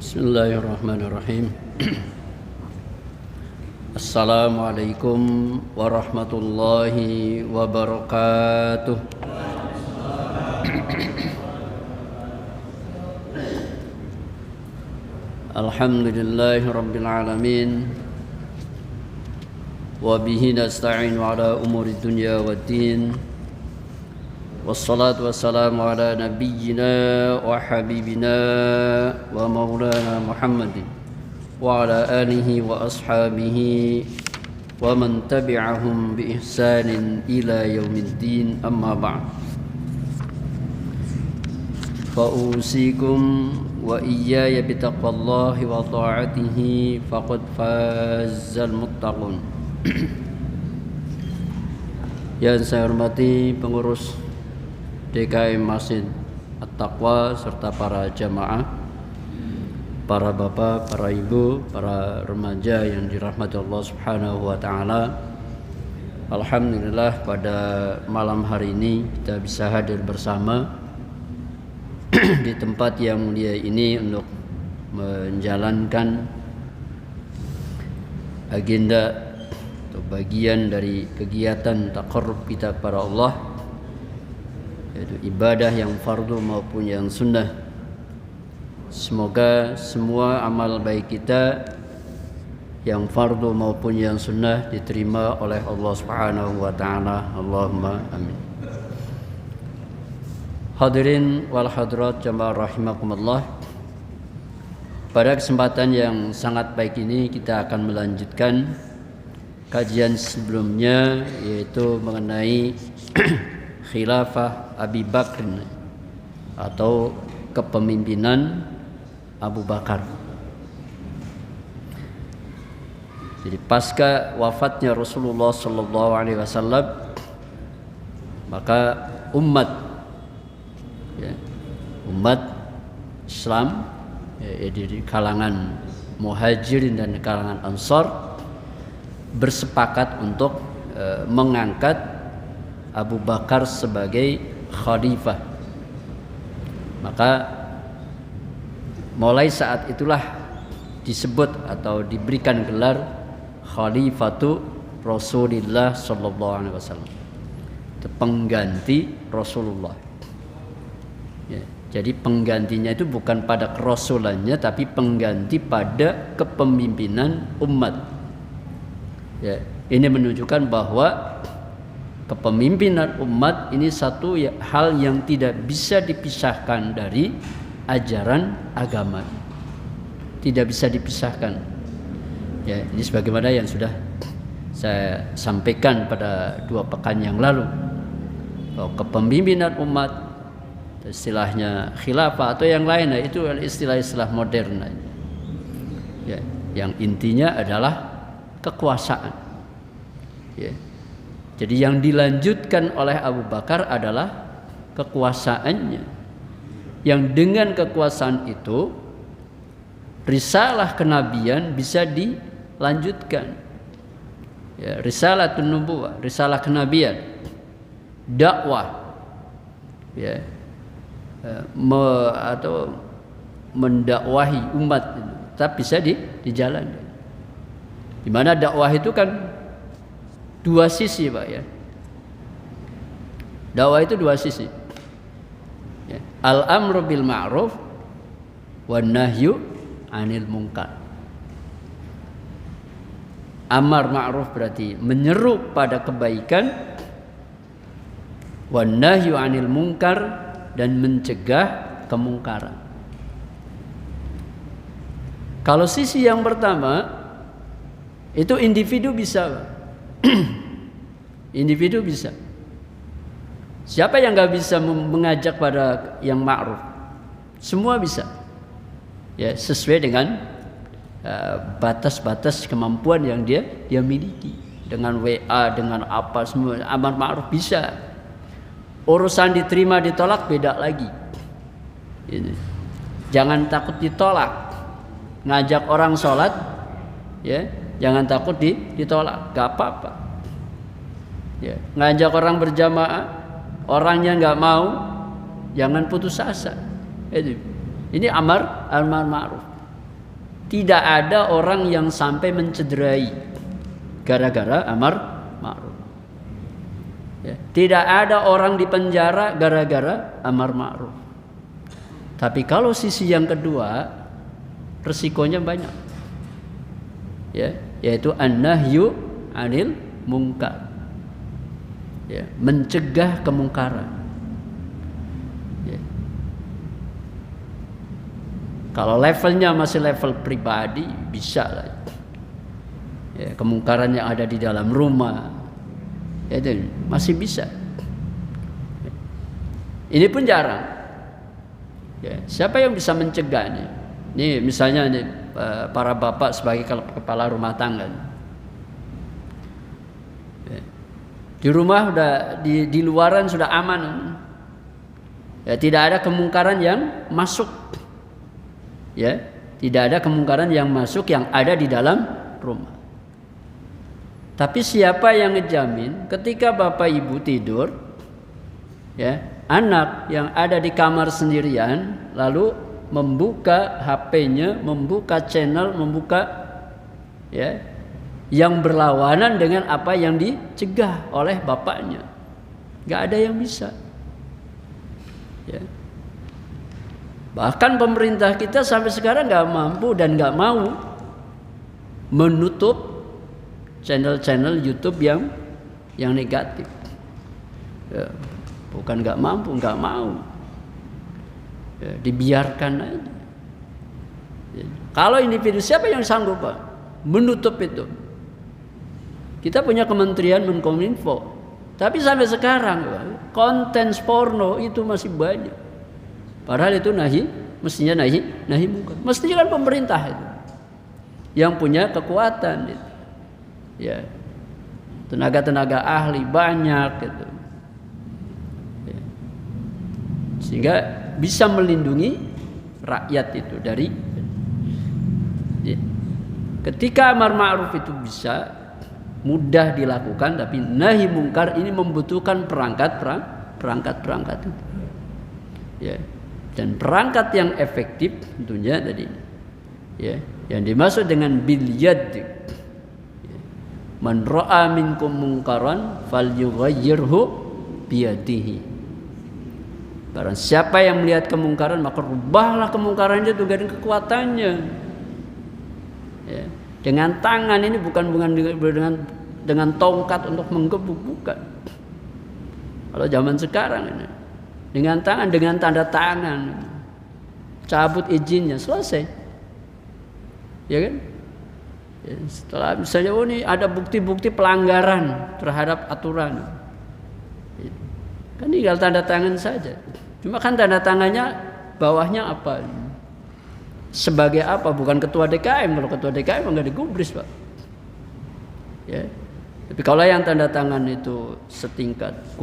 Bismillahirrahmanirrahim. Assalamualaikum warahmatullahi wabarakatuh. Alhamdulillahi rabbil alamin. Wa bihi nasta'inu ala umuri dunya waddin. Wassalatu wassalamu ala nabiyyina wa habibina wa maulana Muhammadin wa ala alihi wa ashabihi wa man tabi'ahum bi ihsanin ila yaumiddin, amma ba'd. Fa usikum wa iyaya bitaqwallahi wa ta'atihi faqad fazzal muttaqun. Yang saya hormati pengurus DKM Masjid At-Taqwa serta para jamaah, para bapak, para ibu, para remaja yang dirahmati Allah Subhanahu wa taala. Alhamdulillah pada malam hari ini kita bisa hadir bersama di tempat yang mulia ini untuk menjalankan agenda atau bagian dari kegiatan taqarrub kita kepada Allah, yaitu ibadah yang fardu maupun yang sunnah. Semoga semua amal baik kita yang fardu maupun yang sunnah diterima oleh Allah Subhanahu wa taala. Allahumma amin. Hadirin wal hadirat jamaah rahimakumullah. Pada kesempatan yang sangat baik ini kita akan melanjutkan kajian sebelumnya, yaitu mengenai khilafah Abi Bakr atau kepemimpinan Abu Bakar. Jadi pasca wafatnya Rasulullah sallallahu alaihi wasallam, maka umat Islam di kalangan Muhajirin dan kalangan Ansar bersepakat untuk mengangkat Abu Bakar sebagai khalifah. Maka mulai saat itulah disebut atau diberikan gelar Khalifatu Rasulillah sallallahu alaihi wasallam, pengganti Rasulullah. Ya, jadi penggantinya itu bukan pada kerasulannya, tapi pengganti pada kepemimpinan umat. Ya, ini menunjukkan bahwa kepemimpinan umat ini satu hal yang tidak bisa dipisahkan dari ajaran agama. Tidak bisa dipisahkan. Ya, ini sebagaimana yang sudah saya sampaikan pada 2 pekan yang lalu. Bahwa kepemimpinan umat, istilahnya khilafah atau yang lain, itu istilah-istilah modern. Ya, yang intinya adalah kekuasaan. Ya. Jadi yang dilanjutkan oleh Abu Bakar adalah kekuasaannya, yang dengan kekuasaan itu risalah kenabian bisa dilanjutkan. Ya, risalah nubuwah, risalah kenabian, dakwah, ya, atau mendakwahi umat tetap bisa dijalankan. Di mana dakwah itu kan 2 sisi, Pak, ya. Dakwah itu 2 sisi. Ya. Al-amru bil ma'ruf wan nahyu 'anil munkar. Amar ma'ruf berarti menyeru pada kebaikan, wan nahyu 'anil munkar dan mencegah kemungkaran. Kalau sisi yang pertama itu individu bisa, Pak. Individu bisa. Siapa yang nggak bisa mengajak pada yang ma'ruf? Semua bisa. Ya, sesuai dengan batas-batas kemampuan yang dia miliki. Dengan WA, dengan apa semua, amar ma'ruf bisa. Urusan diterima ditolak beda lagi. Ini. Jangan takut ditolak. Ngajak orang sholat, ya. Jangan takut ditolak, gak apa-apa. Ya, ngajak orang berjamaah, orangnya nggak mau, jangan putus asa. Ini amar ma'ruf. Tidak ada orang yang sampai mencederai gara-gara amar ma'ruf. Ya. Tidak ada orang di penjara gara-gara amar ma'ruf. Tapi kalau sisi yang kedua, resikonya banyak. Ya, yaitu an-nahyu 'anil munkar. Ya, mencegah kemungkaran. Ya. Kalau levelnya masih level pribadi, bisa lah. Ya, kemungkaran yang ada di dalam rumah, itu masih bisa. Ini pun jarang. Ya, siapa yang bisa mencegahnya? Nih misalnya nih, para bapak sebagai kepala rumah tangga. Ya, di rumah udah di luaran sudah aman. Ya, tidak ada kemungkaran yang masuk. Ya, tidak ada kemungkaran yang masuk yang ada di dalam rumah. Tapi siapa yang ngejamin ketika bapak ibu tidur, ya, anak yang ada di kamar sendirian lalu membuka HP-nya, membuka channel, membuka ya yang berlawanan dengan apa yang dicegah oleh bapaknya, nggak ada yang bisa. Ya. Bahkan pemerintah kita sampai sekarang nggak mampu dan nggak mau menutup channel-channel YouTube yang negatif. Ya, bukan nggak mampu, nggak mau. Ya, dibiarkan aja. Ya. Kalau individu siapa yang sanggup Pak menutup itu? Kita punya Kementerian Menkominfo, tapi sampai sekarang Pak, konten porno itu masih banyak. Padahal itu mestinya nahi munkar. Mestinya kan pemerintah itu yang punya kekuatan itu. Ya, tenaga-tenaga ahli banyak gitu. Ya. Sehingga bisa melindungi rakyat itu dari ya. Ketika amar ma'ruf itu bisa mudah dilakukan, tapi nahi mungkar ini membutuhkan perangkat itu. Ya. Dan perangkat yang efektif tentunya tadi ya, yang dimaksud dengan bil yad. Man ra'a minkum munkaran falyughayyirhu biyadihi. Barang siapa yang melihat kemungkaran maka rubahlah kemungkaran itu dengan kekuatannya. Ya. Dengan tangan ini bukan dengan tongkat untuk menggebuk, bukan. Kalau zaman sekarang ini dengan tangan, dengan tanda tangan, cabut izinnya, selesai. Ya kan? Setelah misalnya ini ada bukti-bukti pelanggaran terhadap aturan, kan tinggal tanda tangan saja. Cuma kan tanda tangannya bawahnya apa? Sebagai apa? Bukan ketua DKM. Kalau ketua DKM nggak digubris Pak. Ya. Tapi kalau yang tanda tangan itu setingkat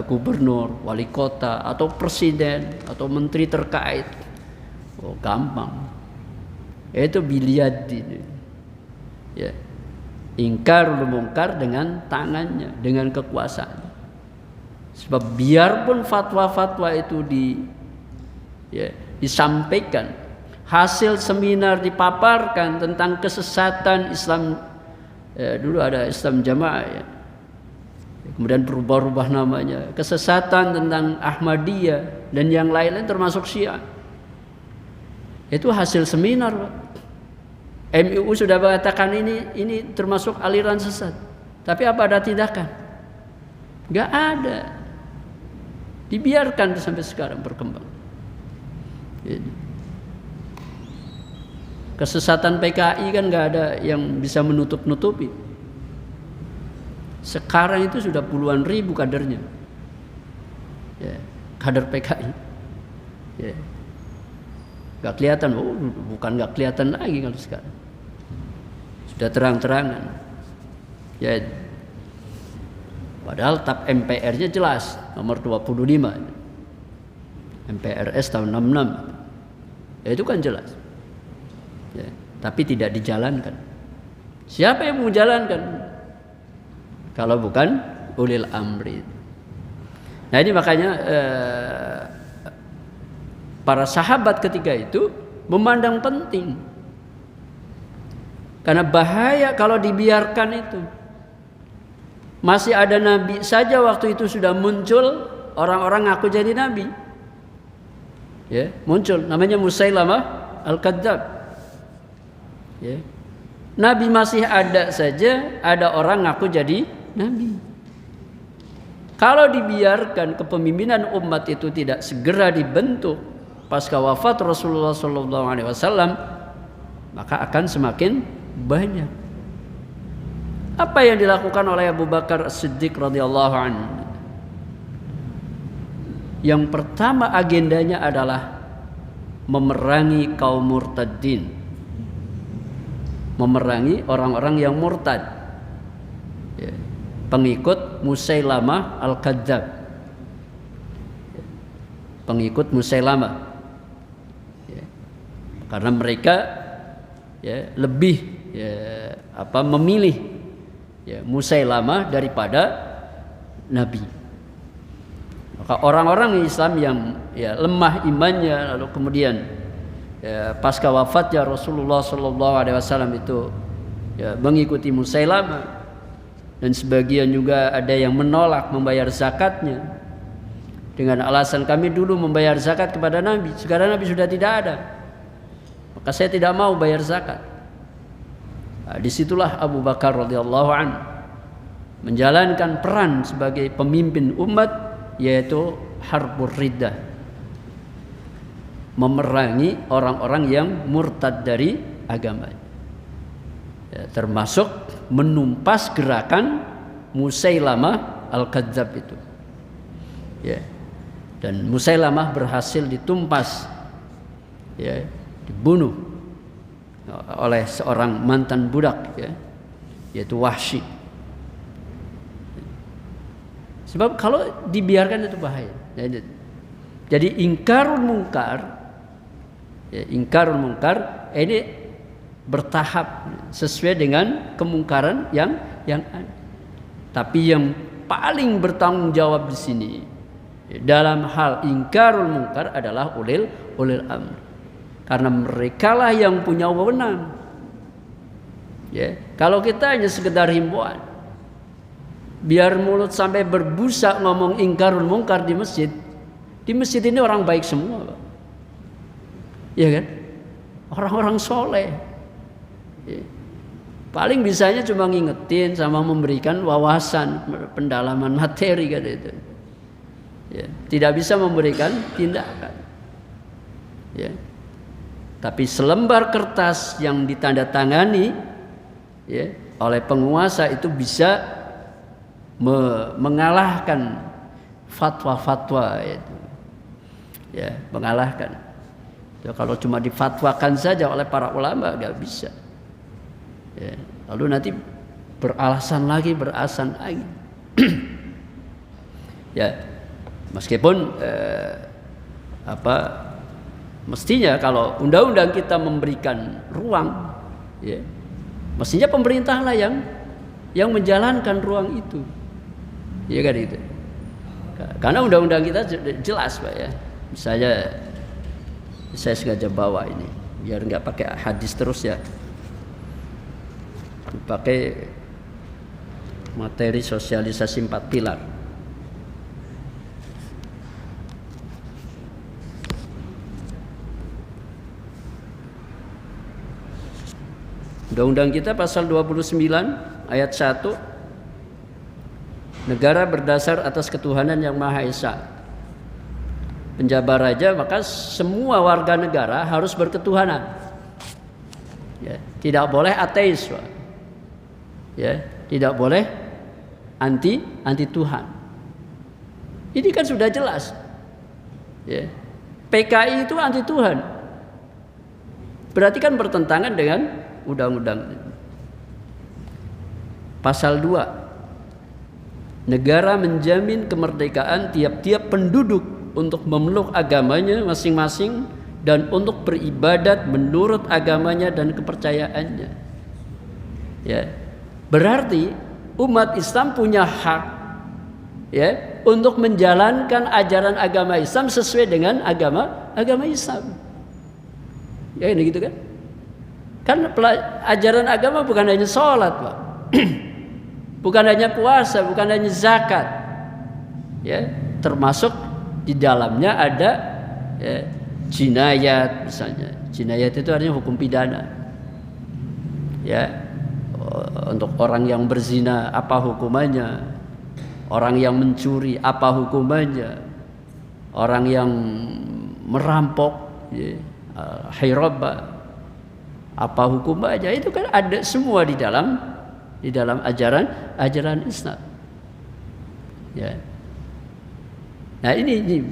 gubernur, wali kota, atau presiden, atau menteri terkait, oh gampang. Itu biliyad ini. Ya. Ingkarul munkar dengan tangannya, dengan kekuasaan. Sebab biarpun fatwa-fatwa itu disampaikan, hasil seminar dipaparkan tentang kesesatan Islam, dulu ada Islam Jamaah ya. Kemudian berubah-ubah namanya, kesesatan tentang Ahmadiyah dan yang lain-lain termasuk Syiah. Itu hasil seminar Pak. MUU sudah mengatakan ini termasuk aliran sesat. Tapi apa ada tindakan? Enggak ada. Dibiarkan sampai sekarang berkembang. Kesesatan PKI kan enggak ada yang bisa menutup-nutupi. Sekarang itu sudah puluhan ribu kadernya. Ya, kader PKI. Ya. Gak kelihatan, bukan gak kelihatan lagi kalau sekarang. Sudah terang-terangan. Ya. Padahal TAP MPR-nya jelas, nomor 25. MPRS tahun 66. Ya itu kan jelas. Ya, tapi tidak dijalankan. Siapa yang mau jalankan? Kalau bukan ulil amri. Nah ini makanya para sahabat ketika itu memandang penting Karena bahaya kalau dibiarkan itu. Masih ada nabi saja waktu itu sudah muncul orang-orang ngaku jadi nabi. Ya, muncul namanya Musailamah Al-Kadzdzab. Ya. Nabi masih ada saja, ada orang ngaku jadi nabi. Kalau dibiarkan kepemimpinan umat itu tidak segera dibentuk pasca wafat Rasulullah SAW, maka akan semakin banyak. Apa yang dilakukan oleh Abu Bakar As-Siddiq radhiyallahu anhu? Yang pertama agendanya adalah memerangi kaum murtadin, memerangi orang-orang yang murtad, ya, pengikut Musailamah Al-Kadzdzab, pengikut Musailamah, ya, karena mereka ya, lebih memilih ya, Musailamah daripada Nabi. Maka orang-orang Islam yang ya, lemah imannya, lalu kemudian ya, pasca wafatnya Rasulullah SAW itu ya, mengikuti Musailamah, dan sebagian juga ada yang menolak membayar zakatnya dengan alasan kami dulu membayar zakat kepada Nabi, sekarang Nabi sudah tidak ada, maka saya tidak mau bayar zakat. Nah, disitulah Abu Bakar radhiyallahu anhu menjalankan peran sebagai pemimpin umat, yaitu harbur riddah, memerangi orang-orang yang murtad dari agama, ya, termasuk menumpas gerakan Musailamah Al-Kadzdzab itu, ya. Dan Musailamah berhasil ditumpas, ya, dibunuh oleh seorang mantan budak, ya, yaitu Wahsy. Sebab kalau dibiarkan itu bahaya. Jadi ingkarul munkar, ya, ingkarul munkar ini bertahap sesuai dengan kemungkaran yang ada. Tapi yang paling bertanggung jawab di sini dalam hal ingkarul munkar adalah ulil amr. Karena merekalah yang punya wewenang. Ya, kalau kita hanya sekedar himbauan, biar mulut sampai berbusa ngomong ingkarul munkar di masjid. Di masjid ini orang baik semua, Pak. Iya kan? Orang-orang soleh. Ya. Paling bisanya cuma ngingetin sama memberikan wawasan, pendalaman materi kan itu. Ya, tidak bisa memberikan tindakan. Ya. Tapi selembar kertas yang ditandatangani, ya, oleh penguasa itu bisa mengalahkan fatwa-fatwa itu, ya, mengalahkan. Ya, kalau cuma difatwakan saja oleh para ulama nggak bisa. Ya, lalu nanti beralasan lagi. Ya, meskipun mestinya kalau undang-undang kita memberikan ruang, ya, mestinya pemerintahlah yang menjalankan ruang itu, ya kan itu. Karena undang-undang kita jelas, Pak, ya. Misalnya saya sengaja bawa ini biar nggak pakai hadis terus, ya, pakai materi sosialisasi 4 pilar. Undang-undang kita pasal 29 ayat 1, negara berdasar atas ketuhanan yang Maha Esa. Penjabar raja, maka semua warga negara harus berketuhanan. Ya, tidak boleh ateis, Pak. Ya, tidak boleh anti Tuhan. Ini kan sudah jelas. Ya. PKI itu anti Tuhan. Berarti kan bertentangan dengan undang-undang. Pasal 2, negara menjamin kemerdekaan tiap-tiap penduduk untuk memeluk agamanya masing-masing dan untuk beribadat menurut agamanya dan kepercayaannya. Ya, berarti umat Islam punya hak, ya, untuk menjalankan ajaran agama Islam sesuai dengan agama Islam. Ya, ini gitu kan? Kan ajaran agama bukan hanya sholat, Pak. Bukan hanya puasa, bukan hanya zakat. Ya, termasuk di dalamnya ada ya, jinayat misalnya. Jinayat itu artinya hukum pidana. Ya. Untuk orang yang berzina apa hukumannya? Orang yang mencuri apa hukumannya? Orang yang merampok ya, hiraba apa hukumannya? Itu kan ada semua di dalam ajaran Islam. Ya. Nah ini.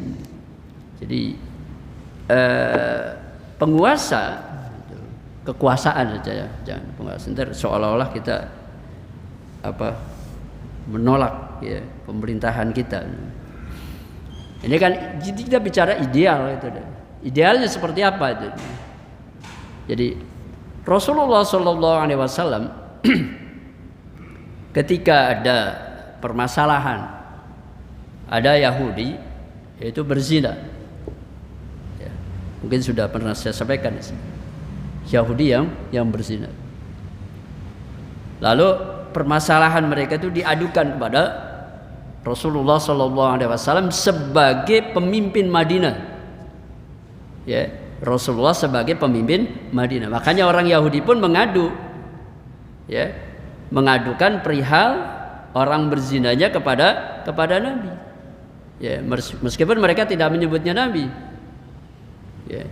Jadi penguasa, kekuasaan saja ya, jangan penguasa. Ntar seolah-olah kita menolak ya pemerintahan kita. Ini kan kita bicara ideal itu. Idealnya seperti apa itu? Jadi Rasulullah SAW ketika ada permasalahan, ada Yahudi yaitu berzina. Ya, mungkin sudah pernah saya sampaikan di sini. Yahudi yang berzina. Lalu permasalahan mereka itu diadukan kepada Rasulullah SAW sebagai pemimpin Madinah. Ya, Rasulullah sebagai pemimpin Madinah. Makanya orang Yahudi pun mengadu, ya, mengadukan perihal orang berzinanya kepada Nabi. Ya, meskipun mereka tidak menyebutnya Nabi. Ya.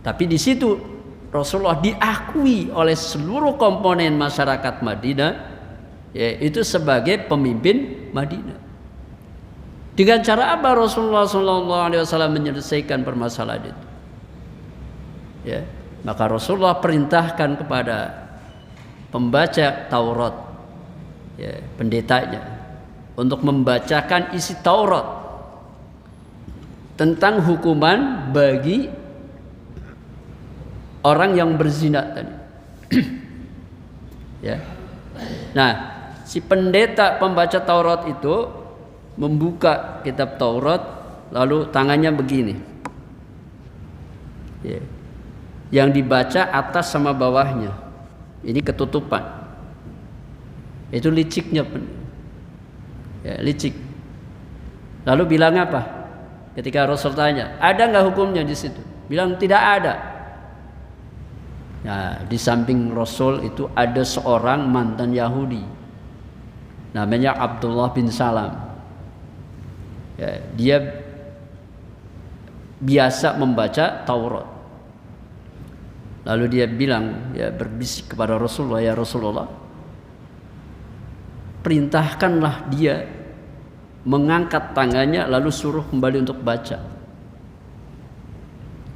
Tapi di situ Rasulullah diakui oleh seluruh komponen masyarakat Madinah, yaitu sebagai pemimpin Madinah. Dengan cara apa Rasulullah SAW menyelesaikan permasalahan itu? Ya, maka Rasulullah perintahkan kepada pembaca Taurat, ya, pendetanya, untuk membacakan isi Taurat tentang hukuman bagi orang yang berzina tadi. Ya. Nah, si pendeta pembaca Taurat itu membuka kitab Taurat, lalu tangannya begini. Ya. Yang dibaca atas sama bawahnya. Ini ketutupan. Itu liciknya. Ya, licik. Lalu bilang apa? Ketika Rasul tanya, ada nggak hukumnya di situ? Bilang tidak ada. Nah, di samping Rasul itu ada seorang mantan Yahudi, namanya Abdullah bin Salam. Ya, dia biasa membaca Taurat. Lalu dia bilang, ya, berbisik kepada Rasulullah, ya Rasulullah, perintahkanlah dia mengangkat tangannya lalu suruh kembali untuk baca.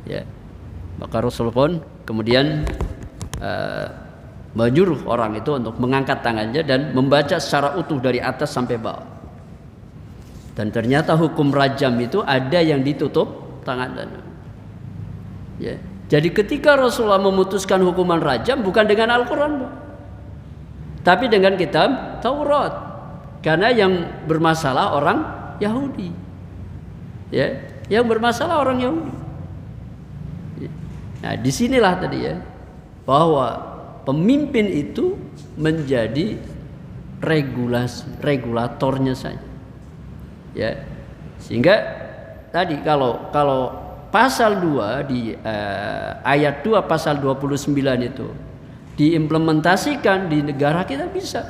Ya, maka Rasul pun kemudian menyuruh orang itu untuk mengangkat tangannya dan membaca secara utuh dari atas sampai bawah. Dan ternyata hukum rajam itu ada yang ditutup tangan. Ya. Jadi ketika Rasulullah memutuskan hukuman rajam bukan dengan Al-Quran, tapi dengan kitab Taurat, karena yang bermasalah orang Yahudi. Ya, yang bermasalah orang Yahudi. Nah, disinilah tadi ya, bahwa pemimpin itu menjadi regulatornya saja. Ya, sehingga tadi kalau pasal 2 di ayat 2 pasal 29 itu diimplementasikan di negara kita bisa.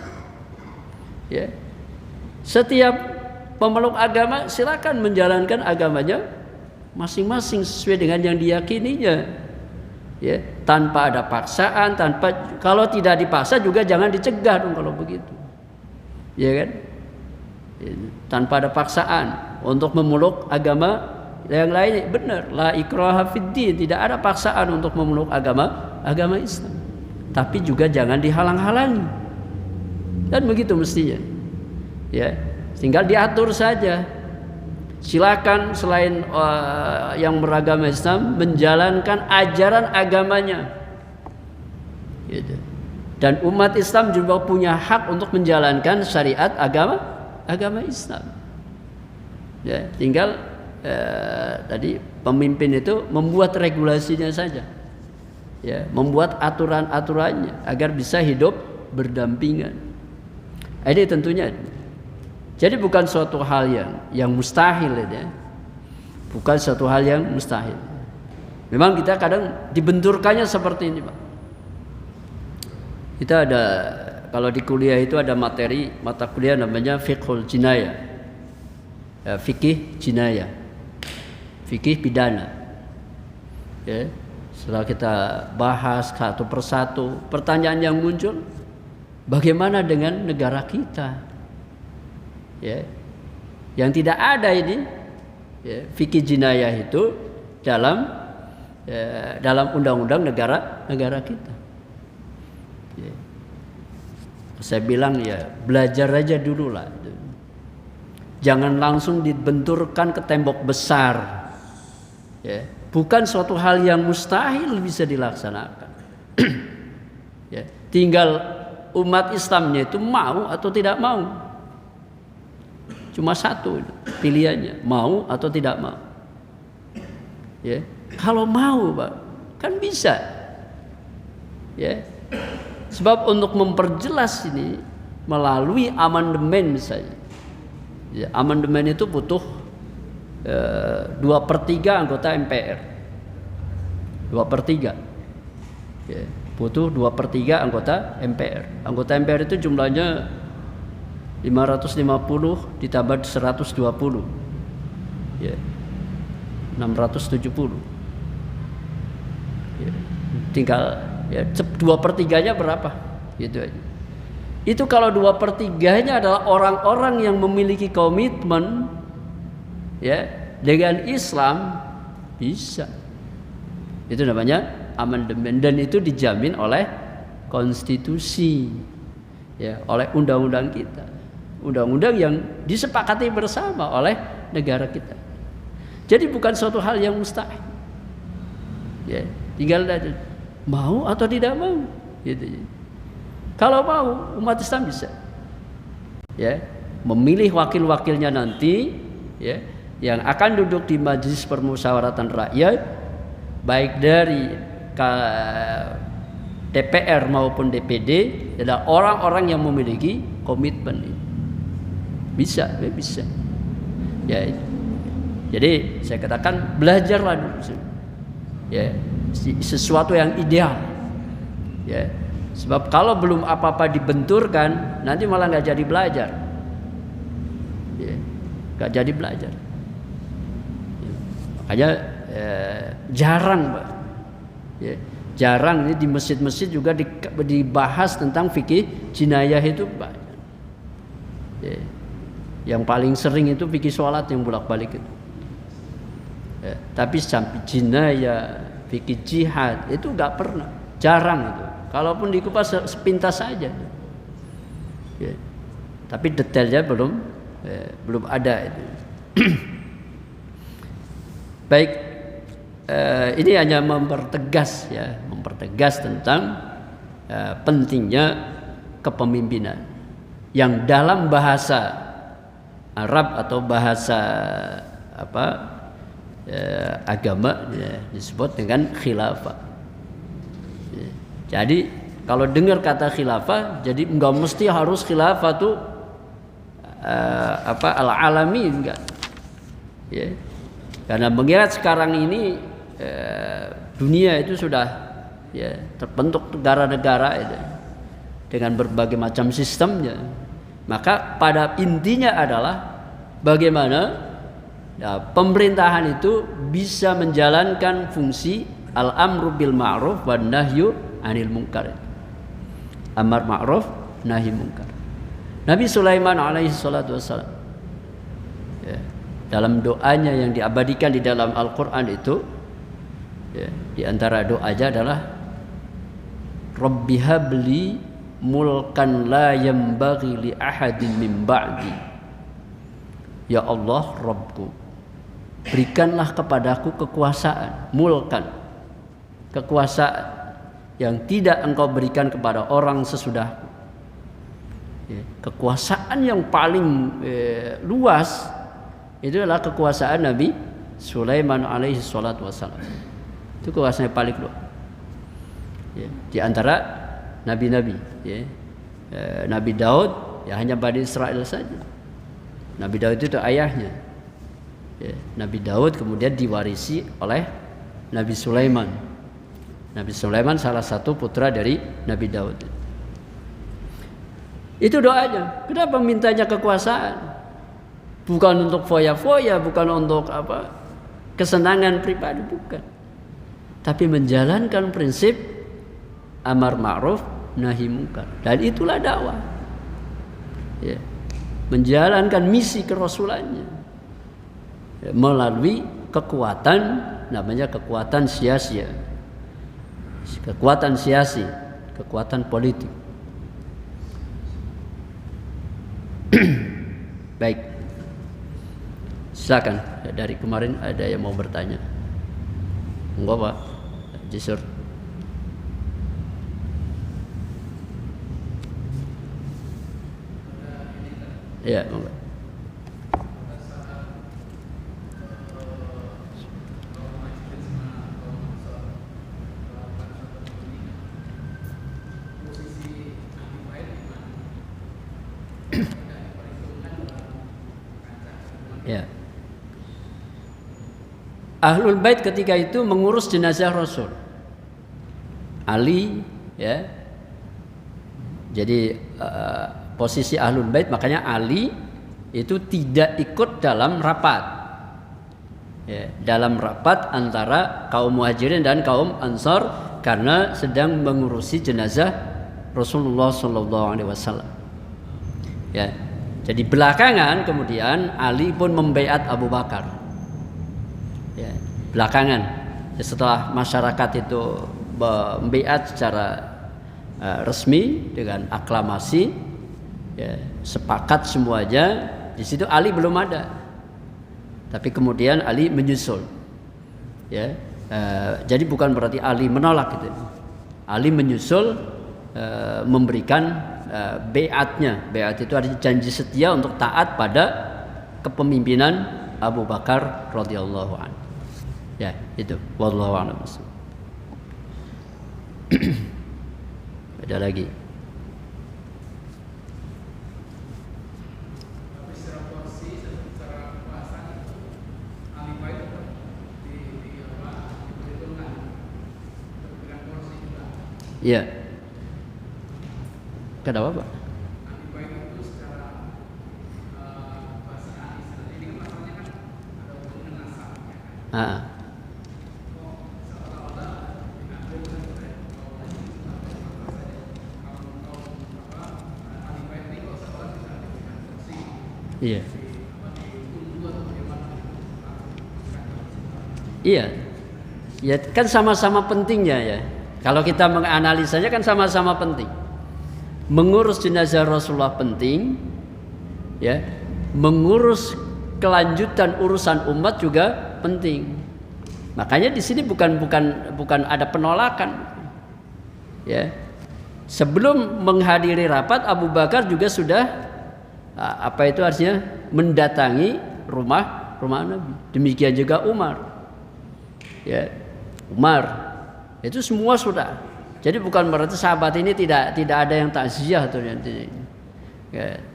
Ya. Setiap pemeluk agama silakan menjalankan agamanya masing-masing sesuai dengan yang diyakininya. Ya, tanpa ada paksaan, kalau tidak dipaksa juga jangan dicegah dong kalau begitu. Ya kan? Tanpa ada paksaan untuk memeluk agama yang lain, benar, la ikraha fiddin, tidak ada paksaan untuk memeluk agama Islam, tapi juga jangan dihalang-halangi, dan begitu mestinya. Ya, tinggal diatur saja. Silakan selain yang beragama Islam menjalankan ajaran agamanya, gitu. Dan umat Islam juga punya hak untuk menjalankan syariat agama Islam. Ya, tinggal tadi pemimpin itu membuat regulasinya saja. ya, membuat aturan-aturannya agar bisa hidup berdampingan. Ini tentunya. Jadi bukan suatu hal yang mustahil ya. Bukan suatu hal yang mustahil. Memang kita kadang dibenturkannya seperti ini, Pak. Kita ada, kalau di kuliah itu ada mata kuliah namanya fiqhul jinayah. Ya, fikih jinayah. Fikih pidana. Ya, setelah kita bahas satu persatu, pertanyaan yang muncul, bagaimana dengan negara kita? Ya, yang tidak ada ini, ya, fikih jinayah itu dalam undang-undang negara kita. Ya. Saya bilang ya belajar aja dulu lah. Jangan langsung dibenturkan ke tembok besar. Ya. Bukan suatu hal yang mustahil bisa dilaksanakan. Ya. Tinggal umat Islamnya itu mau atau tidak mau. Cuma satu pilihannya, mau atau tidak mau. Ya, kalau mau, Pak, kan bisa. Ya, sebab untuk memperjelas ini melalui amandemen saja. Ya, amandemen itu butuh 2/3 anggota MPR. 2/3. Ya, butuh 2/3 anggota MPR. Anggota MPR itu jumlahnya 550 ditambah 120, ya, 670. Ya, tinggal ya 2/3-nya berapa, gitu aja. Itu kalau 2/3-nya adalah orang-orang yang memiliki komitmen, ya, dengan Islam, bisa. Itu namanya amandemen, dan itu dijamin oleh konstitusi, ya, oleh undang-undang kita. Undang-undang yang disepakati bersama oleh negara kita. Jadi bukan suatu hal yang mustahil. Ya, tinggal mau atau tidak mau. Gitu. Kalau mau, umat Islam bisa. Ya, memilih wakil-wakilnya nanti, ya, yang akan duduk di Majelis Permusyawaratan Rakyat, baik dari DPR maupun DPD, adalah orang-orang yang memiliki komitmen ini. Bisa. Ya, jadi saya katakan belajarlah dulu. Ya, sesuatu yang ideal. Ya, sebab kalau belum apa-apa dibenturkan, nanti malah nggak jadi belajar. Ya, nggak jadi belajar. Ya, makanya jarang, Pak. Ya, jarang ini di masjid-masjid juga dibahas tentang fikih jinayah itu, Pak. Ya. Yang paling sering itu fikih sholat yang bolak-balik itu. Ya, tapi sampai jinayah, fikih jihad itu nggak pernah, jarang itu. Kalaupun dikupas sepintas saja. Ya, tapi detailnya belum ada itu. Baik, ini hanya mempertegas tentang pentingnya kepemimpinan yang dalam bahasa Arab atau bahasa agama, ya, disebut dengan khilafah. Ya, jadi kalau dengar kata khilafah, jadi enggak mesti harus khilafah tuh al-alami, enggak. Ya. Karena mengingat sekarang ini dunia itu sudah, ya, terbentuk negara-negara itu dengan berbagai macam sistemnya. Maka pada intinya adalah bagaimana pemerintahan itu bisa menjalankan fungsi al-amru bil ma'ruf wan nahyu 'anil munkar. Amar ma'ruf, nahi munkar. Nabi Sulaiman alaihi salatu wassalam, ya, dalam doanya yang diabadikan di dalam Al-Qur'an itu, ya, di antara doanya adalah Rabbi habli mulkan la yambaghi li ahadin min ba'di. Ya Allah, Rabbku, berikanlah kepadaku kekuasaan, mulkan, kekuasaan yang tidak engkau berikan kepada orang sesudahku. Ya, kekuasaan yang paling luas itu adalah kekuasaan Nabi Sulaiman alaihi salatu wassalam. Itu kekuasaan yang paling luas. Ya, di antara nabi-nabi, ya. Nabi Daud ya hanya Bani Israel saja. Nabi Daud itu ayahnya. Ya, Nabi Daud kemudian diwarisi oleh Nabi Sulaiman. Nabi Sulaiman salah satu putra dari Nabi Daud. Itu doanya. Kenapa mintanya kekuasaan? Bukan untuk foya-foya, bukan untuk kesenangan pribadi, bukan. Tapi menjalankan prinsip amar ma'ruf nahi munkar. Dan itulah dakwah. Ya. Menjalankan misi kerasulannya. Ya, melalui kekuatan, namanya kekuatan sia-sia. Kekuatan siasi, kekuatan politik. Baik. Silakan, dari kemarin ada yang mau bertanya. Enggak, Pak. Jisur. Ya, enggak. Ya. Ahlul Bait ketika itu mengurus jenazah Rasul. Ali, ya. Jadi posisi Ahlul Bait, makanya Ali itu tidak ikut dalam rapat. Ya, dalam rapat antara kaum Muhajirin dan kaum Ansar karena sedang mengurusi jenazah Rasulullah SAW. Ya. Jadi belakangan kemudian Ali pun membaiat Abu Bakar. Ya, belakangan setelah masyarakat itu membaiat secara resmi dengan aklamasi, ya, sepakat semuanya. Di situ Ali belum ada, tapi kemudian Ali menyusul. Ya, jadi bukan berarti Ali menolak gitu. Ali menyusul memberikan baiatnya. Baiat itu artinya janji setia untuk taat pada kepemimpinan Abu Bakar radhiyallahu anhu. Ya, itu. Wallahu a'lam. Ada lagi. Iya. Kenapa, Pak? Iya. Iya. Ya kan sama-sama pentingnya ya. Kalau kita menganalisanya kan sama-sama penting. Mengurus jenazah Rasulullah penting, ya. Mengurus kelanjutan urusan umat juga penting. Makanya di sini bukan ada penolakan. Ya. Sebelum menghadiri rapat, Abu Bakar juga sudah artinya mendatangi rumah Nabi. Demikian juga Umar. Ya. Umar itu semua sudah. Jadi bukan berarti sahabat ini tidak ada yang takziah atau ya,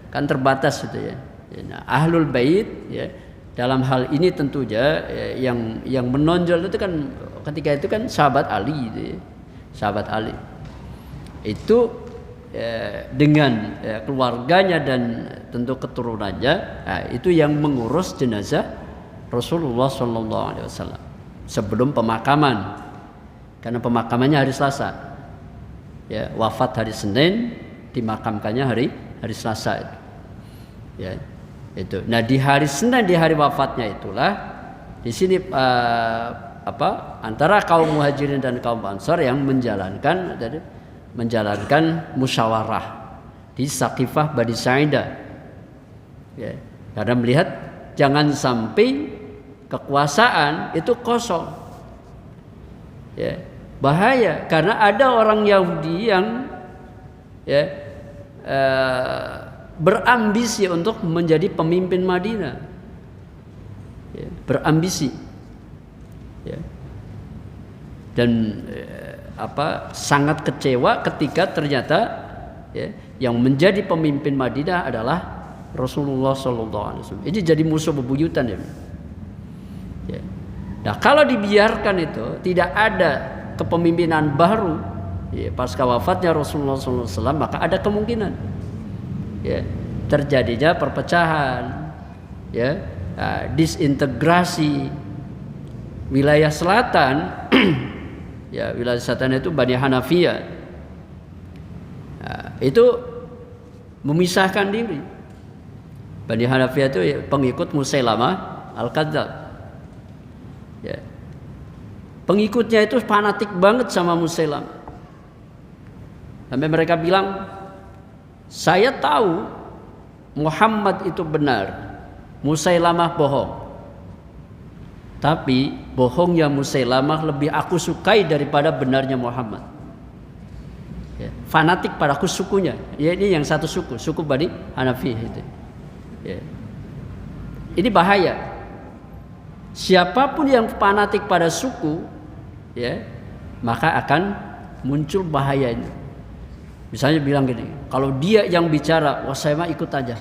kan terbatas gitu ya. Nah, Ahlul Bait ya dalam hal ini tentunya ya, yang menonjol itu kan ketika itu kan sahabat Ali gitu ya. Sahabat Ali. Itu dengan keluarganya dan tentu keturunannya, itu yang mengurus jenazah Rasulullah SAW sebelum pemakaman. Karena pemakamannya hari Selasa. Ya, wafat hari Senin, dimakamkannya hari Selasa itu. Ya, itu. Nah, di hari Senin, di hari wafatnya itulah di sini antara kaum Muhajirin dan kaum Ansar yang menjalankan musyawarah di Saqifah Bani Sa'idah. Ya, karena melihat jangan sampai kekuasaan itu kosong. Ya, bahaya karena ada orang Yahudi yang berambisi untuk menjadi pemimpin Madinah. Ya, berambisi. Ya. dan sangat kecewa ketika ternyata yang menjadi pemimpin Madinah adalah Rasulullah SAW. Ini jadi musuh bebuyutan ya. Nah kalau dibiarkan itu tidak ada kepemimpinan baru pasca wafatnya Rasulullah SAW, maka ada kemungkinan terjadinya perpecahan, disintegrasi wilayah selatan. Wilayah selatan itu Bani Hanafiyah, itu memisahkan diri. Bani Hanafiyah itu pengikut Musailamah Al-Kadzdzab. Pengikutnya itu fanatik banget sama Musailamah. Sampai mereka bilang, saya tahu Muhammad itu benar, Musailamah bohong. Tapi bohongnya Musailamah lebih aku sukai daripada benarnya Muhammad. Fanatik pada sukunya. Ini yang satu suku Bani Hanafi itu. Ini bahaya. Siapapun yang fanatik pada suku, maka akan muncul bahayanya. Misalnya bilang gini, kalau dia yang bicara, wah saya mah ikut aja,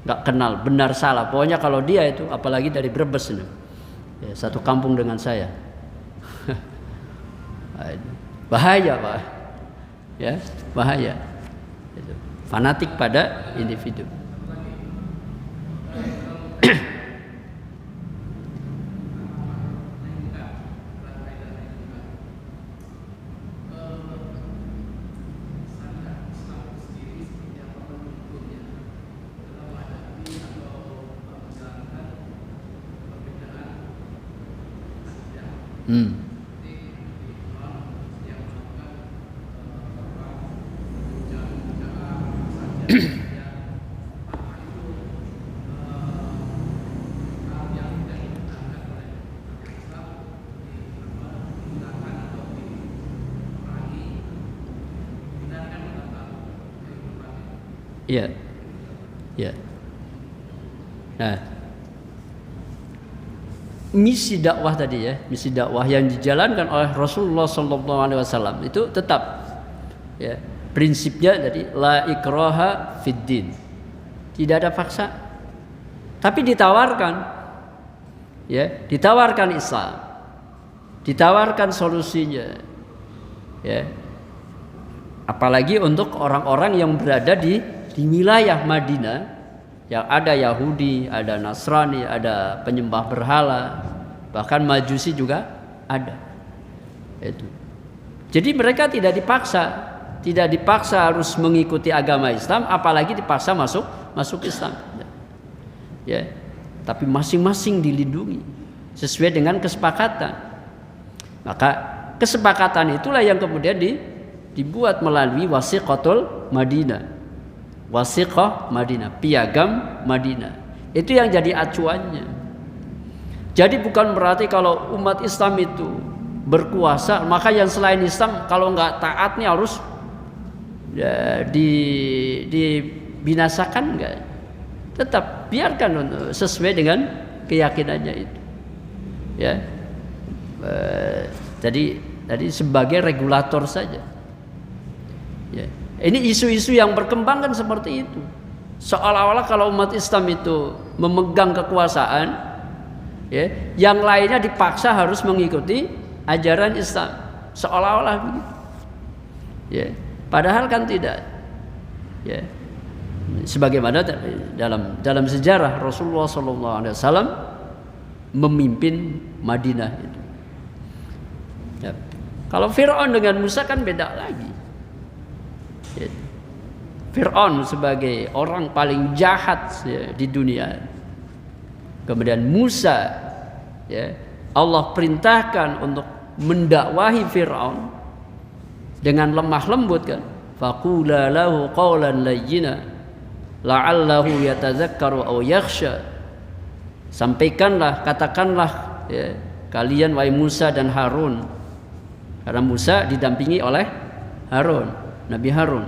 nggak kenal benar salah. Pokoknya kalau dia itu, apalagi dari Brebes ini, satu kampung dengan saya, bahaya Pak, bahaya. Fanatik pada individu. Iya. Nah, misi dakwah tadi misi dakwah yang dijalankan oleh Rasulullah SAW itu tetap prinsipnya dari la ikraha fid din, tidak ada paksa, tapi ditawarkan Islam, ditawarkan solusinya, apalagi untuk orang-orang yang berada di wilayah Madinah yang ada Yahudi, ada Nasrani, ada penyembah berhala, bahkan Majusi juga ada. Itu. Jadi mereka tidak dipaksa harus mengikuti agama Islam, apalagi dipaksa masuk Islam. Tapi masing-masing dilindungi sesuai dengan kesepakatan. Maka kesepakatan itulah yang kemudian dibuat melalui Wasiqatul Madinah. Wasiqah Madinah, piagam Madinah. Itu yang jadi acuannya. Jadi bukan berarti kalau umat Islam itu berkuasa, maka yang selain Islam kalau nggak taat nih harus dibinasakan, enggak. Tetap biarkan sesuai dengan keyakinannya itu. Tadi sebagai regulator saja. Ini isu-isu yang berkembang kan seperti itu. Seolah-olah kalau umat Islam itu memegang kekuasaan, yang lainnya dipaksa harus mengikuti ajaran Islam. Seolah-olah begitu. Padahal kan tidak. Sebagaimana dalam sejarah Rasulullah SAW memimpin Madinah itu. Kalau Fir'aun dengan Musa kan beda lagi. Fir'aun sebagai orang paling jahat di dunia. Kemudian Musa, Allah perintahkan untuk mendakwahi Fir'aun dengan lemah lembut kan. Faqula lahu qawlan layyina la'allahu yatadzakkaru aw yakhsha. Sampaikanlah, katakanlah kalian wahai Musa dan Harun. Karena Musa didampingi oleh Harun, Nabi Harun.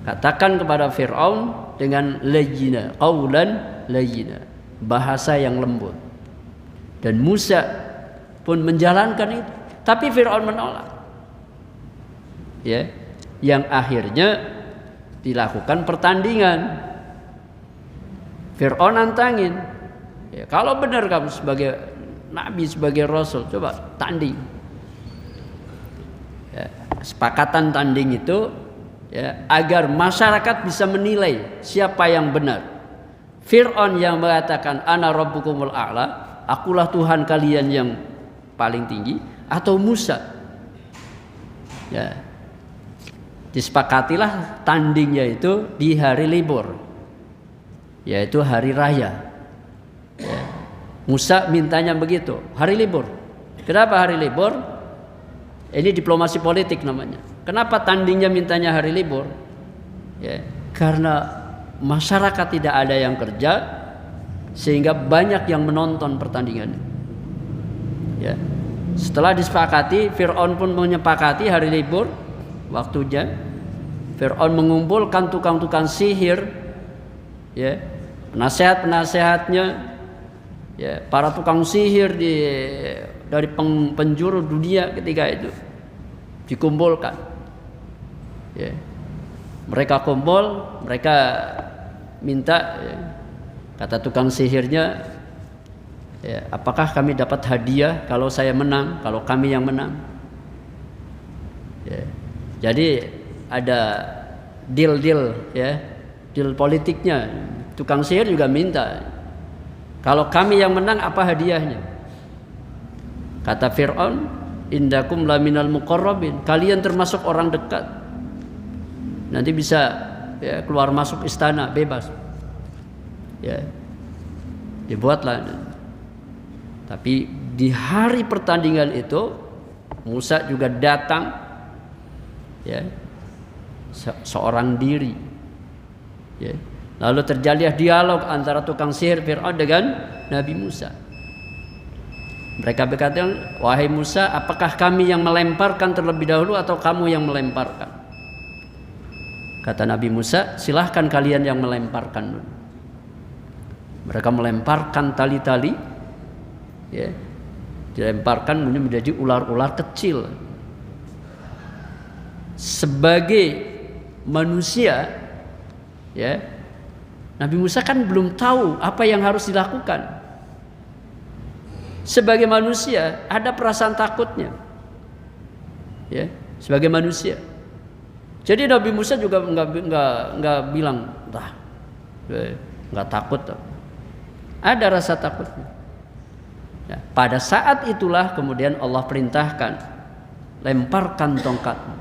Katakan kepada Fir'aun dengan layyina, qawlan layyina, bahasa yang lembut. Dan Musa pun menjalankan itu, tapi Fir'aun menolak. Ya, yang akhirnya dilakukan pertandingan. Fir'aun nantangin, ya, kalau benar kamu sebagai nabi, sebagai rasul, coba tanding. Ya, kesepakatan tanding itu ya, agar masyarakat bisa menilai siapa yang benar. Fir'aun yang mengatakan ana rabbukumul a'la, akulah Tuhan kalian yang paling tinggi, atau Musa. Ya, disepakatilah tandingnya itu di hari libur, yaitu hari raya. Ya. Musa mintanya begitu, hari libur. Kenapa hari libur? Ini diplomasi politik namanya. Kenapa tandingnya mintanya hari libur? Ya, karena masyarakat tidak ada yang kerja, sehingga banyak yang menonton pertandingan. Ya. Setelah disepakati, Fir'aun pun menyepakati hari libur waktunya. Fir'aun mengumpulkan tukang-tukang sihir, ya, penasehat-penasehatnya, ya, para tukang sihir dari penjuru dunia ketika itu dikumpulkan. Ya. Mereka kumpul, mereka minta, ya, kata tukang sihirnya, ya, apakah kami dapat hadiah kalau saya menang, kalau kami yang menang? Ya. Jadi ada deal, ya, deal politiknya. Tukang sihir juga minta, kalau kami yang menang apa hadiahnya? Kata Fir'aun, indakum laminal muqarrabin, kalian termasuk orang dekat, nanti bisa, ya, keluar masuk istana bebas. Ya, dibuatlah. Tapi di hari pertandingan itu Musa juga datang, ya, seorang diri. Ya. Lalu terjadi dialog antara tukang sihir Fir'aun dengan Nabi Musa. Mereka berkata, wahai Musa, apakah kami yang melemparkan terlebih dahulu atau kamu yang melemparkan? Kata Nabi Musa, silahkan kalian yang melemparkan dulu. Mereka melemparkan tali-tali, ya, dilemparkan menjadi ular-ular kecil. Sebagai manusia, ya, Nabi Musa kan belum tahu apa yang harus dilakukan. Sebagai manusia ada perasaan takutnya, ya, sebagai manusia. Jadi Nabi Musa juga nggak bilang, nggak takut. Ada rasa takutnya. Ya, pada saat itulah kemudian Allah perintahkan, lemparkan tongkatmu.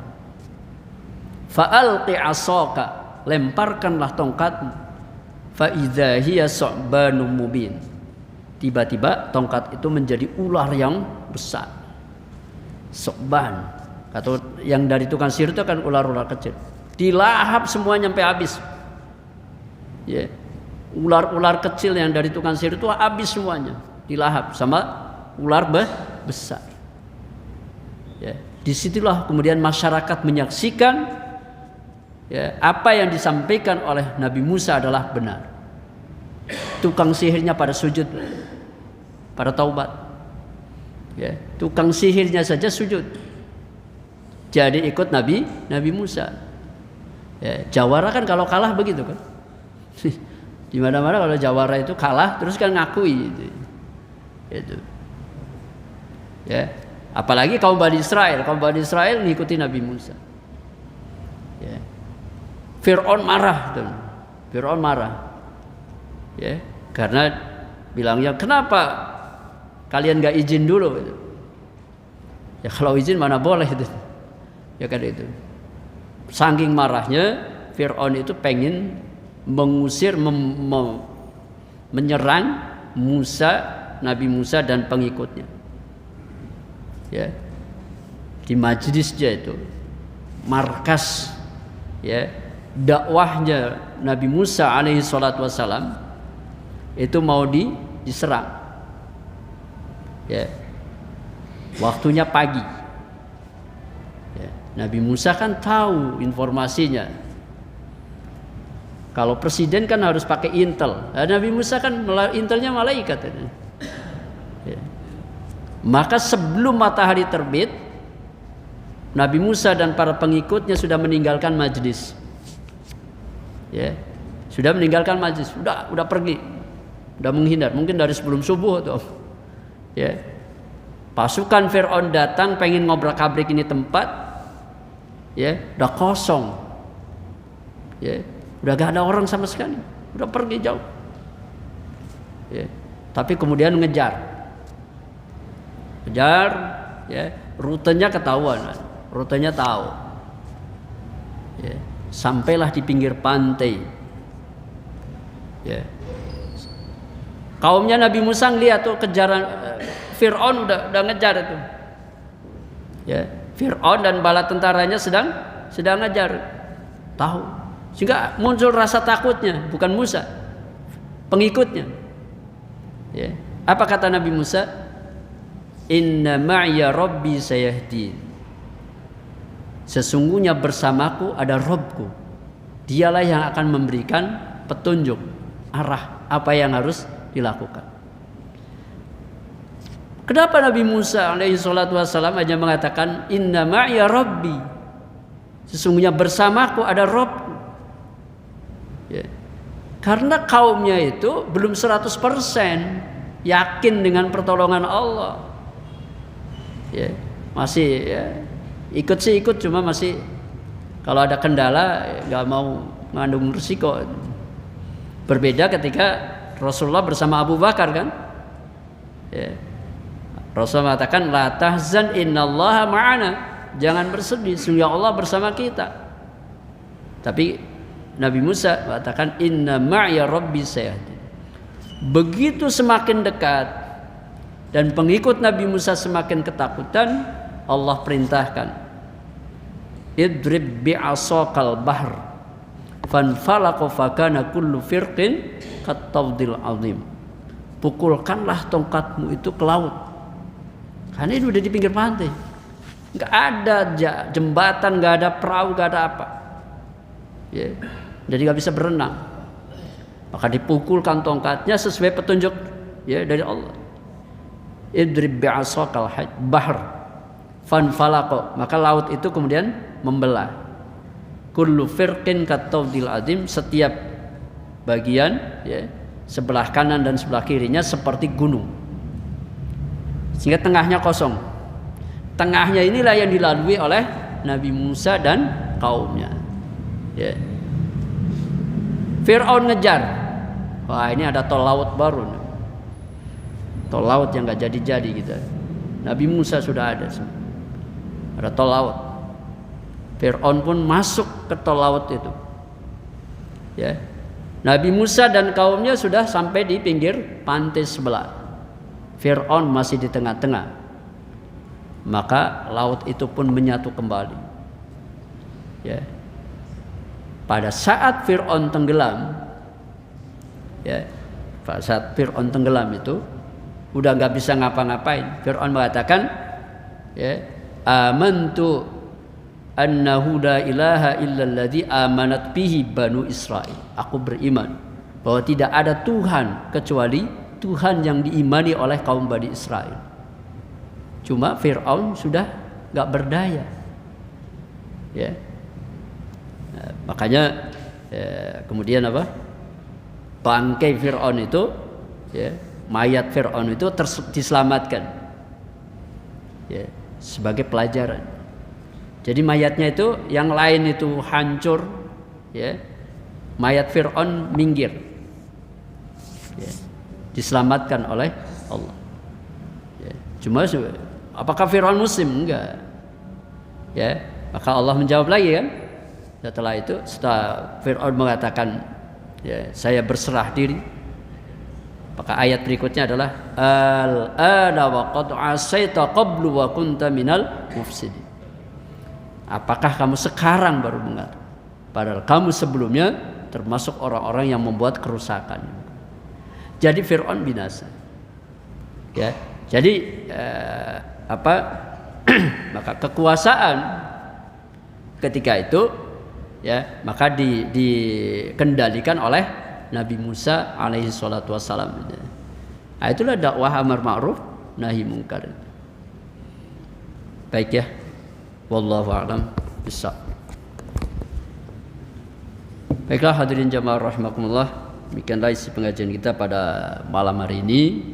Fa'alqi 'asaka, lemparkanlah tongkatmu. Fa idza hiya su'banum mubin. Tiba-tiba tongkat itu menjadi ular yang besar. Su'ban, atau yang dari tukang sihir itu kan ular-ular kecil. Dilahap semuanya sampai habis. Ya. Ular-ular kecil yang dari tukang sihir itu habis semuanya, dilahap sama ular besar. Ya. Disitulah kemudian masyarakat menyaksikan, ya, apa yang disampaikan oleh Nabi Musa adalah benar. Tukang sihirnya pada sujud, pada taubat. Ya, tukang sihirnya saja sujud. Jadi ikut Nabi Musa. Ya, jawara kan kalau kalah begitu kan. Di mana-mana kalau jawara itu kalah terus kan ngakui itu. Itu. Ya, apalagi kaum Bani Israel mengikuti Nabi Musa. Ya. Fir'aun marah tuh. Fir'aun marah. Ya, karena bilangnya kenapa kalian gak izin dulu gitu. Ya kalau izin mana boleh itu. Ya kan itu. Saking marahnya Fir'aun itu pengen mengusir, menyerang Musa, Nabi Musa dan pengikutnya. Ya. Di majlisnya itu, markas, ya, dakwahnya Nabi Musa alaihi salatu wassalam itu mau diserang. Ya. Waktunya pagi. Ya. Nabi Musa kan tahu informasinya. Kalau presiden kan harus pakai intel. Nah, Nabi Musa kan intelnya malaikat. Ya. Maka sebelum matahari terbit, Nabi Musa dan para pengikutnya sudah meninggalkan majlis. Ya, sudah meninggalkan majlis, udah pergi, udah menghindar. Mungkin dari sebelum subuh tuh. Ya, pasukan Fir'aun datang pengen ngobrak-abrik ini tempat, ya, udah kosong, ya, udah gak ada orang sama sekali, udah pergi jauh. Ya, tapi kemudian ngejar, ya, rutenya ketahuan, rutenya tahu. Ya, sampailah di pinggir pantai. Ya. Kaumnya Nabi Musa ngeliat tuh kejaran Fir'aun udah ngejar itu. Ya, Fir'aun dan bala tentaranya sedang ngejar. Tahu. Sehingga muncul rasa takutnya, bukan Musa, pengikutnya. Ya. Apa kata Nabi Musa? Inna ma'iya rabbi sayahdin. Sesungguhnya bersamaku ada Rabbku. Dialah yang akan memberikan petunjuk arah apa yang harus dilakukan. Kenapa Nabi Musa alaihi salatu wassalam hanya mengatakan inna ma'iya rabbi, sesungguhnya bersamaku ada Rabbku, ya. Karena kaumnya itu belum 100% yakin dengan pertolongan Allah, ya. Masih, ya, ikut cuma masih kalau ada kendala nggak mau mengandung risiko. Berbeda ketika Rasulullah bersama Abu Bakar kan, ya. Rasulullah mengatakan la tahzan innallaha ma'ana, jangan bersedih, sungguh Allah bersama kita. Tapi Nabi Musa mengatakan inna ma'iya rabbi sayahdin. Begitu semakin dekat dan pengikut Nabi Musa semakin ketakutan, Allah perintahkan idrib bi'asaqal bahr fanfalaqa fakana kullu firqin kattawdil azim. Pukulkanlah tongkatmu itu ke laut. Karena ini udah di pinggir pantai, nggak ada jembatan, nggak ada perahu, nggak ada apa, ya. Jadi nggak bisa berenang. Maka dipukulkan tongkatnya sesuai petunjuk, ya, dari Allah. Idrib bi'asaqal bahr fanfalaqa, maka laut itu kemudian membelah. Kullu firqin kattawdil azim, setiap bagian, ya, sebelah kanan dan sebelah kirinya seperti gunung, sehingga tengahnya kosong. Tengahnya inilah yang dilalui oleh Nabi Musa dan kaumnya, ya. Fir'aun ngejar, wah ini ada tol laut baru, tol laut yang nggak jadi gitu. Nabi Musa sudah ada tol laut. Fir'aun pun masuk ke tol laut itu, ya. Nabi Musa dan kaumnya sudah sampai di pinggir pantai sebelah. Fir'aun masih di tengah-tengah. Maka laut itu pun menyatu kembali, ya. Pada saat Fir'aun tenggelam, ya, pada saat Fir'aun tenggelam itu udah nggak bisa ngapa-ngapain. Fir'aun mengatakan, ya, amantu annahu la ilaha illalladzi amanat bihi banu Israil. Aku beriman bahwa tidak ada Tuhan kecuali Tuhan yang diimani oleh kaum Bani Israel. Cuma Fir'aun sudah nggak berdaya, ya. Nah, makanya, ya, kemudian apa? Bangkai Fir'aun itu, ya, mayat Fir'aun itu diselamatkan, ya, sebagai pelajaran. Jadi mayatnya itu yang lain itu hancur, ya. Mayat Fir'aun minggir, ya, diselamatkan oleh Allah, ya. Cuma apakah Fir'aun muslim? Enggak, ya. Maka Allah menjawab lagi kan, setelah itu, setelah Fir'aun mengatakan, ya, saya berserah diri, maka ayat berikutnya adalah al-ana wa qad asaita qablu wa kunta minal mufsidin. Apakah kamu sekarang baru mengerti, padahal kamu sebelumnya termasuk orang-orang yang membuat kerusakan. Jadi Fir'aun binasa, ya. Jadi maka kekuasaan ketika itu, ya, maka dikendalikan oleh Nabi Musa alaihi salatu wassalam. Nah, itulah dakwah amar ma'ruf nahi mungkar. Baik ya. Wallahu a'lam bishawab. Baiklah hadirin jamaah rahimakumullah, demikianlah isi pengajian kita pada malam hari ini.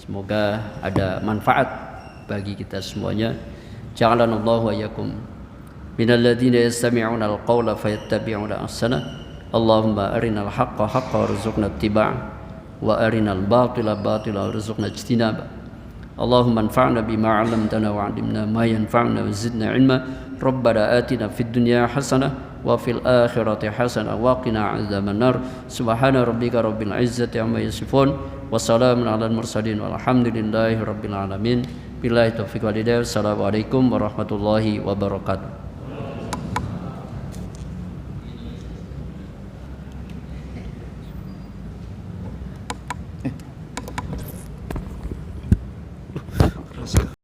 Semoga ada manfaat bagi kita semuanya. Ja'alanallahu wa iyyakum minal ladzina yastami'una al-qawla fayattabi'una ahsana. Allahumma arinal haqqa haqqan warzuqna ittiba'a wa arinal batila batila warzuqna ijtinaba. Allahumma anfa'na bima 'allamtana wa 'allimna ma yanfa'una wa zidna 'ilma. Rabbana atina fid dunya hasanah wa fil akhirati hasanah wa qina 'adzaban nar. Subhana rabbika rabbil 'izzati 'amma yasifun wa salamun 'alal mursalin walhamdulillahi rabbil alamin. Billahi taufiq wal hidayah. Assalamualaikum warahmatullahi wabarakatuh.